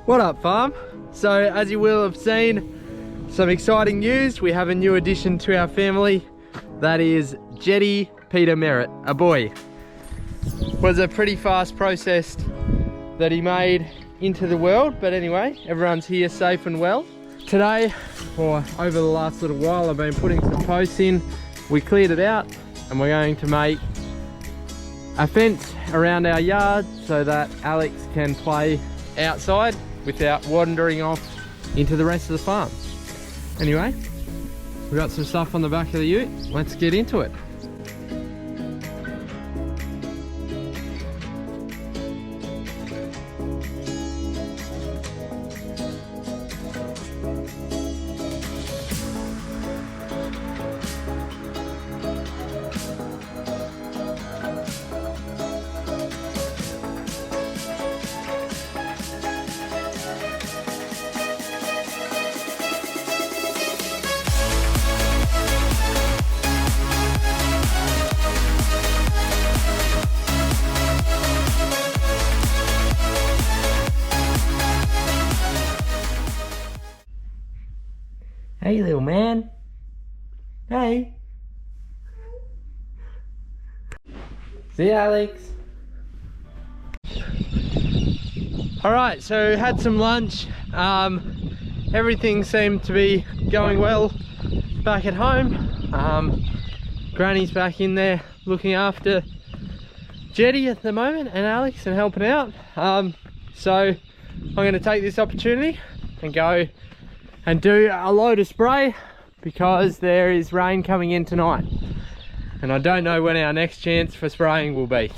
What up, farm? So as you will have seen, some exciting news. We have a new addition to our family. That is Jetty Peter Merrett, a boy. Was a pretty fast process that he made into the world, but anyway, everyone's here safe and well. Today, or over the last little while, I've been putting some posts in. We cleared it out and we're going to make a fence around our yard so that Alex can play outside without wandering off into the rest of the farm. Anyway, we've got some stuff on the back of the ute. Let's get into it. Hey, little man. Hey. See you, Alex. All right, so had some lunch. Everything seemed to be going well back at home. Granny's back in there looking after Jetty at the moment and Alex and helping out. So I'm going to take this opportunity and go and do a load of spray because there is rain coming in tonight and I don't know when our next chance for spraying will be.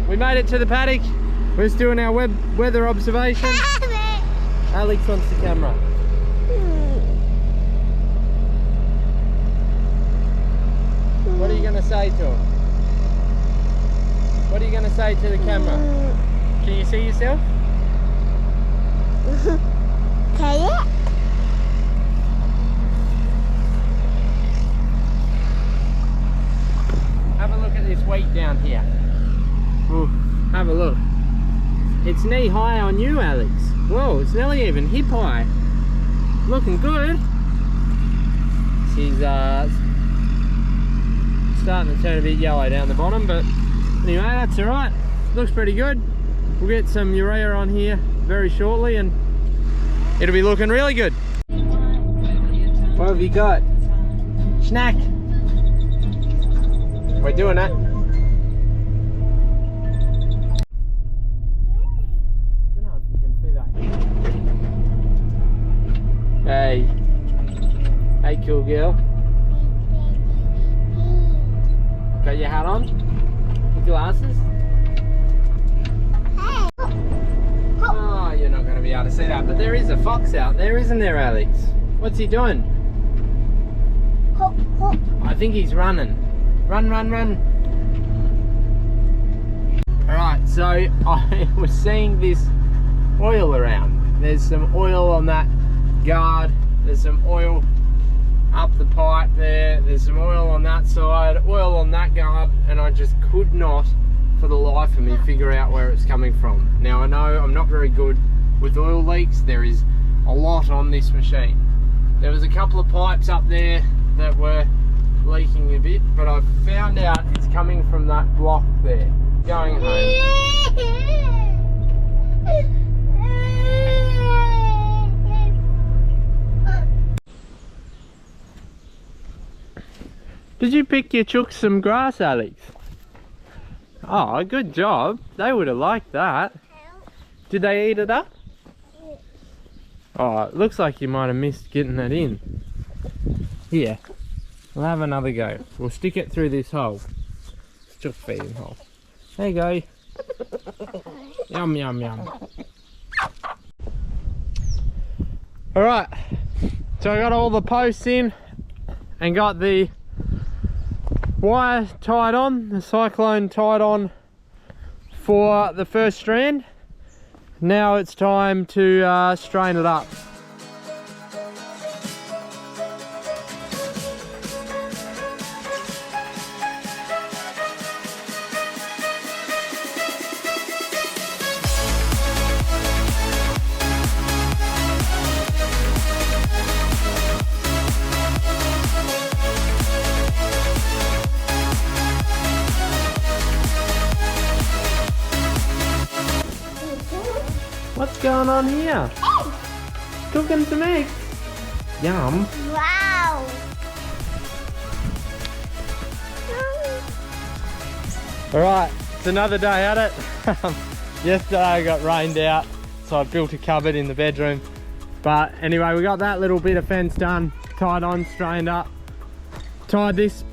We made it to the paddock. We're just doing our weather observation. Alex wants the camera. What are you going to say to him? What are you going to say to the camera? Can you see yourself? Can you? Have a look at this wheat down here. Ooh, have a look. It's knee high on you, Alex. Whoa, it's nearly even hip high. Looking good. She's starting to turn a bit yellow down the bottom, but anyway, that's all right. Looks pretty good. We'll get some urea on here very shortly and it'll be looking really good. What have you got? Snack. We're doing that. Hey. Hey, cool girl. Got your hat on? Your glasses? Oh, you're not going to be able to see that, but there is a fox out there, isn't there, Alex? What's he doing? I think he's running. Run, run, run. Alright, so I was seeing this oil around. There's some oil on that guard, there's some oil up the pipe there's some oil on that side, oil on that guard, and I just could not for the life of me figure out where it's coming from. Now I know I'm not very good with oil leaks. There is a lot on this machine. There was a couple of pipes up there that were leaking a bit, but I've found out it's coming from that block there. Going home. Did you pick your chooks some grass, Alex? Oh, good job. They would have liked that. Did they eat it up? Oh, it looks like you might have missed getting that in. Here, we'll have another go. We'll stick it through this hole. Chook feeding hole. There you go. Yum, yum, yum. Alright, so I got all the posts in and got the wire tied on, the cyclone tied on for the first strand. Now it's time to strain it up. What's going on here? Eggs. Cooking some eggs. Yum. Wow. Alright, it's another day at it. Yesterday I got rained out, so I built a cupboard in the bedroom. But anyway, we got that little bit of fence done, tied on, strained up. Tied this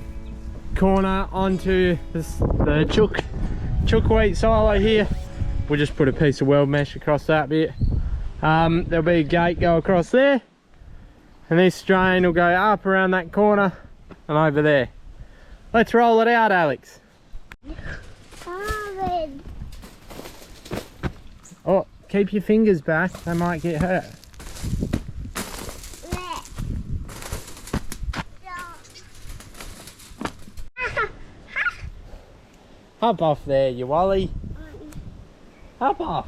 corner onto the chook wheat silo here. We'll just put a piece of weld mesh across that bit. There'll be a gate go across there, and this strain will go up around that corner and over there. Let's roll it out, Alex. Oh, keep your fingers back, they might get hurt. Hop off there, you wally. Hop off.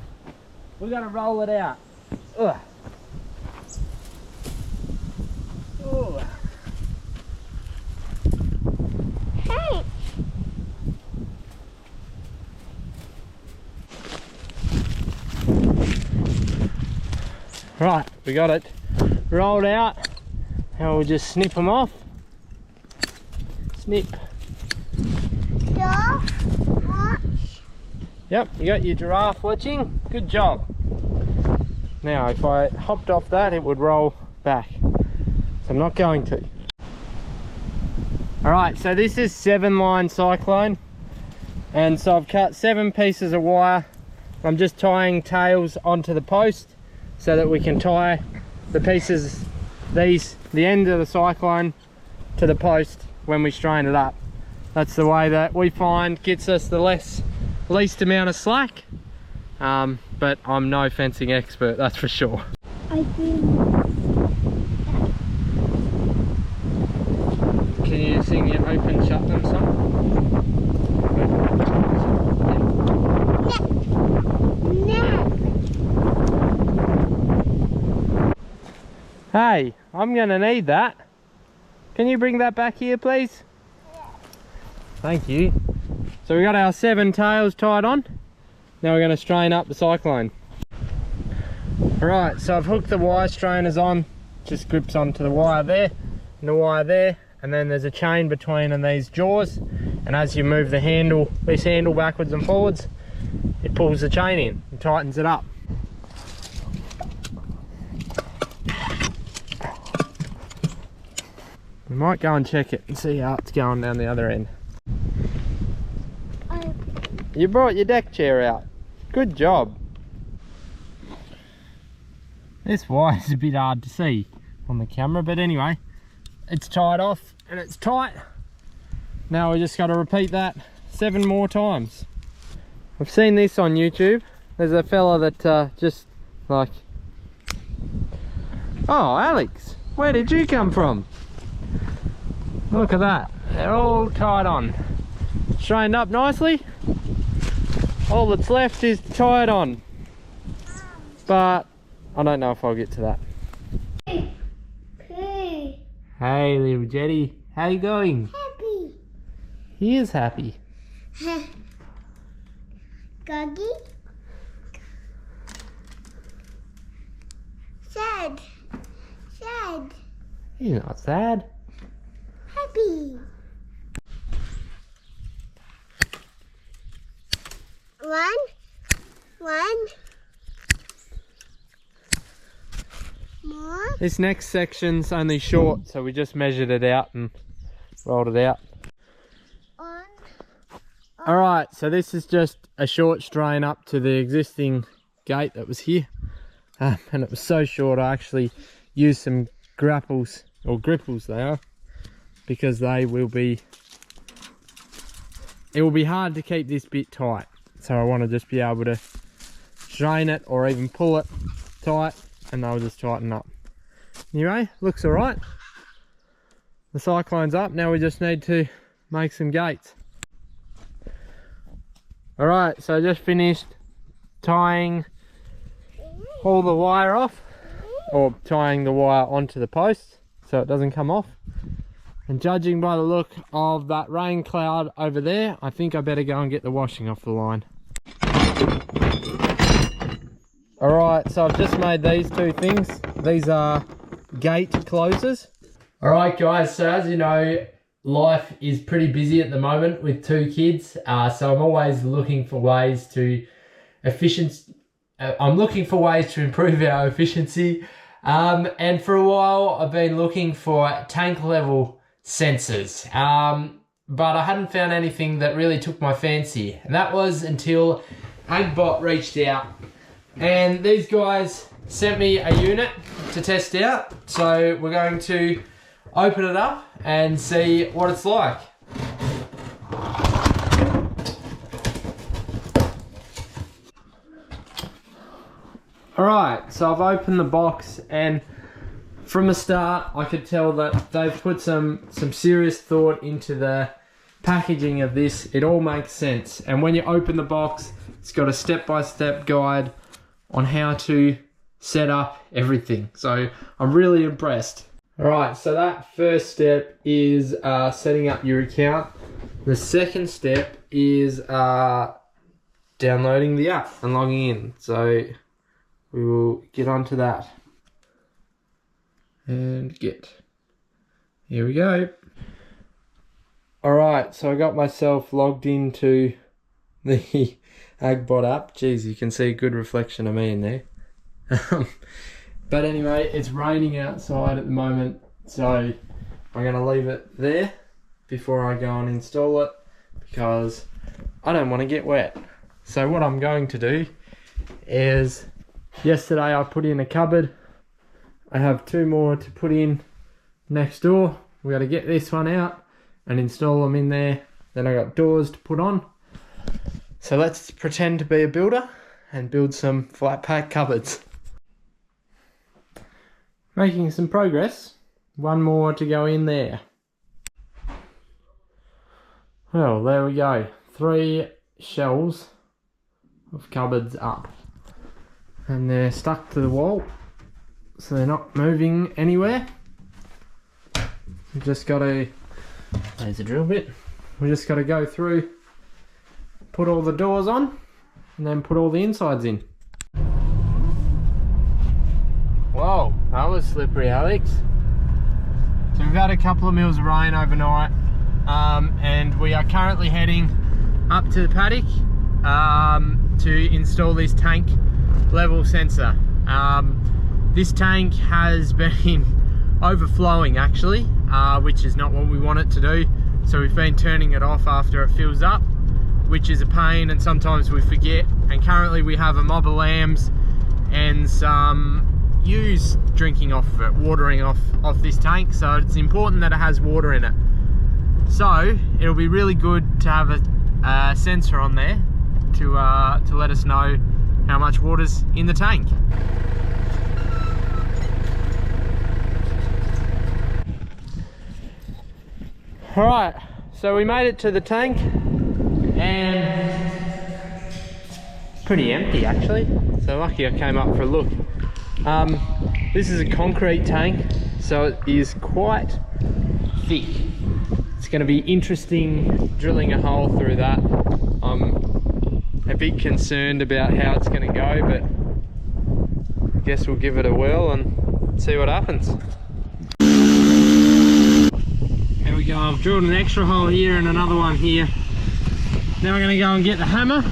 We gotta roll it out. Ugh. Ooh. Hey. Right, we got it rolled out. Now we'll just snip them off. Snip. Yep, you got your giraffe fletching. Good job. Now, if I hopped off that, it would roll back. So I'm not going to. Alright, so this is 7-line cyclone. And so I've cut 7 pieces of wire. I'm just tying tails onto the post so that we can tie the pieces, the end of the cyclone to the post when we strain it up. That's the way that we find gets us the least amount of slack, but I'm no fencing expert, that's for sure. I do. Can you sing your open shut them song? Hey, I'm gonna need that. Can you bring that back here, please? Yeah. Thank you. So we got our 7 tails tied on. Now we're going to strain up the cyclone. Alright, so I've hooked the wire strainers on. Just grips onto the wire there and the wire there. And then there's a chain between and these jaws. And as you move the handle, this handle backwards and forwards, it pulls the chain in and tightens it up. We might go and check it and see how it's going down the other end. You brought your deck chair out. Good job. This wire is a bit hard to see on the camera, but anyway, it's tied off and it's tight. Now we just got to repeat that 7 more times. I've seen this on YouTube. There's a fella that just like, oh Alex, where did you come from? Look at that, they're all tied on. Strained up nicely. All that's left is to tie it on. But I don't know if I'll get to that. Hey. Hey little Jetty, how you going? Happy. He is happy. Goggy. Sad. Sad. He's not sad. Happy. One. More. This next section's only short, so we just measured it out and rolled it out. On. Alright, so this is just a short strain up to the existing gate that was here. And it was so short I actually used some grapples, or gripples they are, because it will be hard to keep this bit tight. So I want to just be able to strain it or even pull it tight and they'll just tighten up. Anyway, looks alright. The cyclone's up, now we just need to make some gates. Alright, so I just finished tying all the wire off, or tying the wire onto the post so it doesn't come off. And judging by the look of that rain cloud over there, I think I better go and get the washing off the line. Alright, so I've just made these two things. These are gate closers. Alright guys, so as you know, life is pretty busy at the moment with 2 kids. So I'm always looking for ways to improve our efficiency. And for a while I've been looking for tank level sensors, but I hadn't found anything that really took my fancy, and that was until Agbot reached out, and these guys sent me a unit to test out. So we're going to open it up and see what it's like. Alright, so I've opened the box, and from the start I could tell that they've put some serious thought into the packaging of this. It all makes sense, and when you open the box it's got a step-by-step guide on how to set up everything. So I'm really impressed. Alright, so that first step is setting up your account. The second step is downloading the app and logging in. So we will get onto that. And here we go. Alright, so I got myself logged into the Agbot app. Jeez, you can see a good reflection of me in there. But anyway, it's raining outside at the moment, so I'm going to leave it there before I go and install it, because I don't want to get wet. So what I'm going to do is, yesterday I put in a cupboard. I have 2 more to put in next door. We got to get this one out and install them in there. Then I got doors to put on. So let's pretend to be a builder and build some flat pack cupboards. Making some progress. 1 more to go in there. Well, there we go. 3 shelves of cupboards up. And they're stuck to the wall, so they're not moving anywhere. We've just got to, there's a drill bit. We just got to go through, put all the doors on, and then put all the insides in. Whoa, that was slippery, Alex. So we've had a couple of mils of rain overnight, and we are currently heading up to the paddock to install this tank level sensor. This tank has been overflowing actually, which is not what we want it to do. So we've been turning it off after it fills up, which is a pain, and sometimes we forget. And currently we have a mob of lambs and some ewes drinking off of it, watering off this tank. So it's important that it has water in it. So it'll be really good to have a sensor on there to let us know how much water's in the tank. Alright, so we made it to the tank, and pretty empty actually, so lucky I came up for a look. This is a concrete tank, so it is quite thick. It's going to be interesting drilling a hole through that. I'm a bit concerned about how it's going to go, but I guess we'll give it a whirl and see what happens. Here we go, I've drilled an extra hole here and another one here. Now we're going to go and get the hammer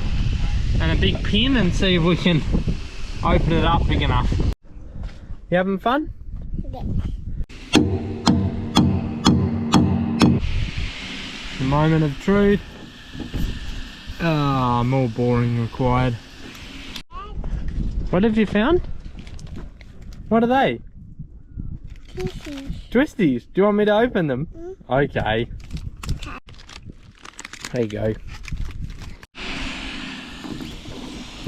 and a big pin and see if we can open it up big enough. You having fun? Yes. The moment of truth. Ah, more boring required. What have you found? What are they? Pieces. Twisties. Do you want me to open them? Mm. Okay. There you go.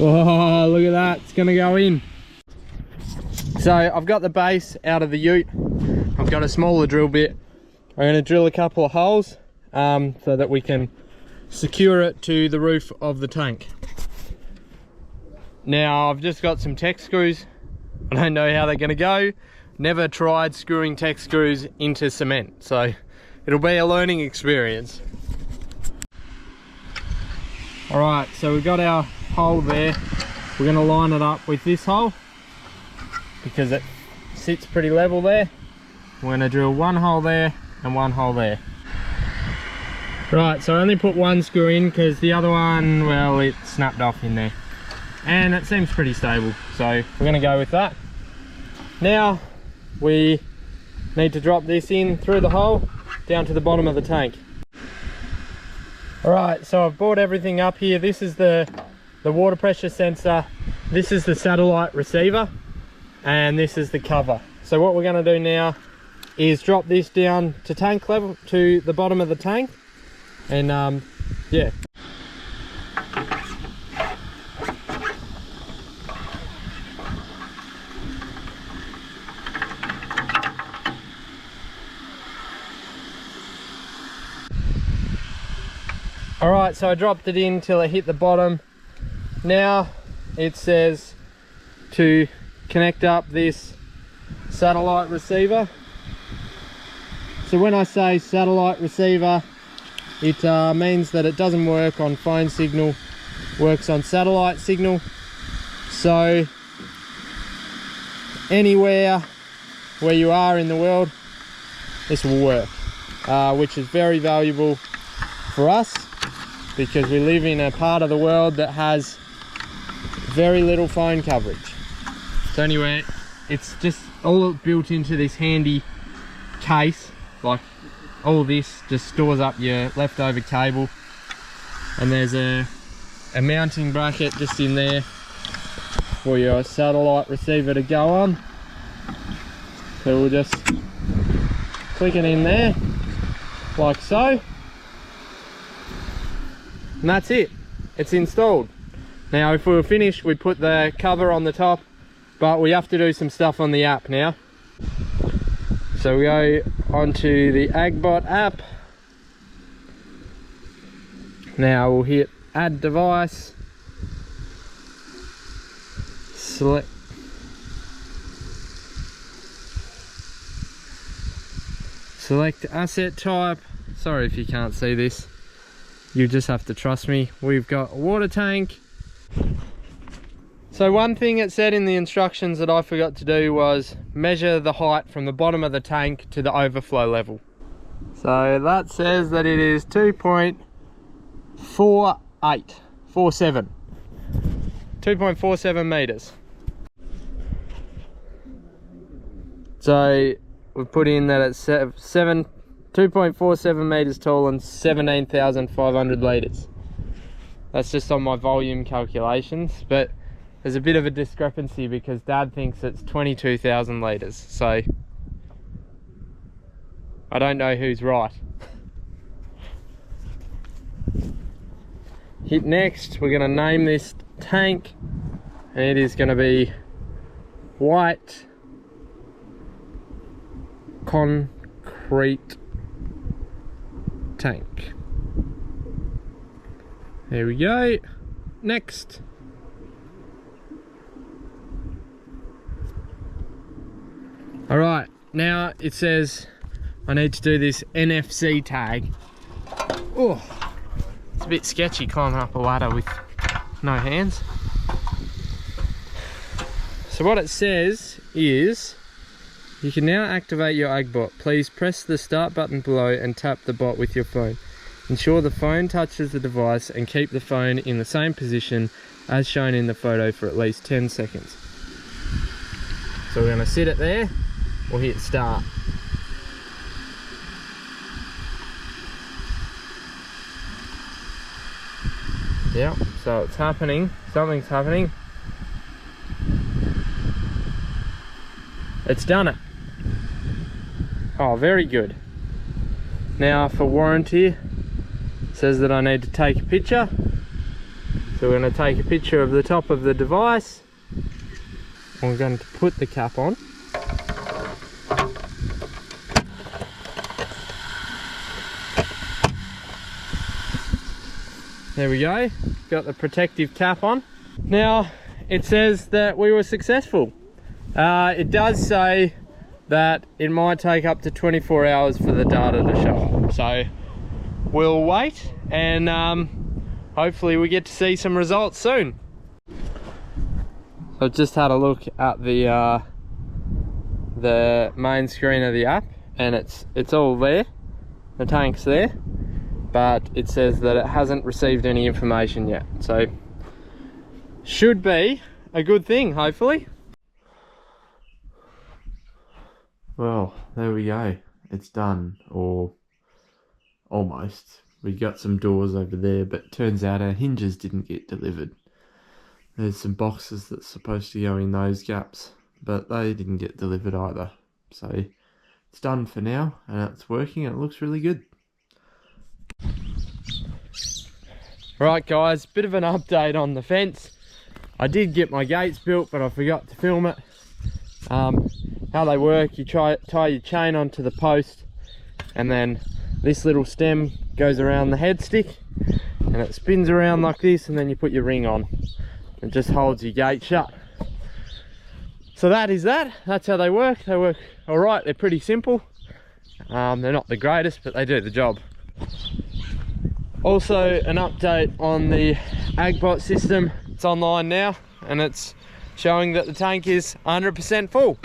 Oh, look at that. It's going to go in. So I've got the base out of the ute. I've got a smaller drill bit. I'm going to drill a couple of holes so that we can secure it to the roof of the tank. Now I've just got some tech screws. I don't know how they're going to go. Never tried screwing tech screws into cement, so it'll be a learning experience. Alright, so we've got our hole there. We're going to line it up with this hole because it sits pretty level there. We're going to drill one hole there and one hole there. Right, so I only put one screw in because the other one, well, it snapped off in there. And it seems pretty stable, so we're going to go with that. Now we need to drop this in through the hole down to the bottom of the tank. Alright, so I've brought everything up here. This is the water pressure sensor, this is the satellite receiver, and this is the cover. So what we're going to do now is drop this down to tank level, to the bottom of the tank, and yeah. Alright, so I dropped it in till it hit the bottom. Now it says to connect up this satellite receiver. So when I say satellite receiver, it means that it doesn't work on phone signal, works on satellite signal. So anywhere where you are in the world, this will work, which is very valuable for us because we live in a part of the world that has very little phone coverage. So anyway, it's just all built into this handy case. Like all this just stores up your leftover cable, and there's a mounting bracket just in there for your satellite receiver to go on. So we'll just click it in there like so, and that's it, it's installed. Now if we were finished, we'd put the cover on the top, but we have to do some stuff on the app now. So we go onto the Agbot app. Now we'll hit add device, select asset type. Sorry if you can't see this, you just have to trust me. We've got a water tank. So one thing it said in the instructions that I forgot to do was measure the height from the bottom of the tank to the overflow level. So that says that it is 2.47 meters. So we've put in that it's 2.47 meters tall and 17,500 liters. That's just on my volume calculations, but there's a bit of a discrepancy because Dad thinks it's 22,000 liters, so I don't know who's right. Hit next. We're going to name this tank, and it is going to be white concrete tank. There we go. Next. All right, now it says I need to do this NFC tag. Oh, it's a bit sketchy climbing up a ladder with no hands. So what it says is, you can now activate your Agbot. Please press the start button below and tap the bot with your phone. Ensure the phone touches the device and keep the phone in the same position as shown in the photo for at least 10 seconds. So we're going to sit it there, we'll hit start. Yep, so it's happening, something's happening. It's done it. Oh, very good. Now for warranty, it says that I need to take a picture. So we're going to take a picture of the top of the device. I'm going to put the cap on. There we go, got the protective cap on. Now it says that we were successful. It does say that it might take up to 24 hours for the data to show up. So we'll wait and hopefully we get to see some results soon. I've just had a look at the main screen of the app, and it's all there. The tank's there, but it says that it hasn't received any information yet. So should be a good thing, hopefully. Well, there we go. It's done, or almost. We got some doors over there, but turns out our hinges didn't get delivered. There's some boxes that's supposed to go in those gaps, but they didn't get delivered either. So it's done for now, and it's working, and it looks really good. Right guys, bit of an update on the fence. I did get my gates built, but I forgot to film it. How they work, you tie your chain onto the post, and then this little stem goes around the head stick, and it spins around like this, and then you put your ring on. It just holds your gate shut. So that's how they work. They work all right. They're pretty simple. They're not the greatest, but they do the job. Also, an update on the Agbot system. It's online now, and it's showing that the tank is 100% full.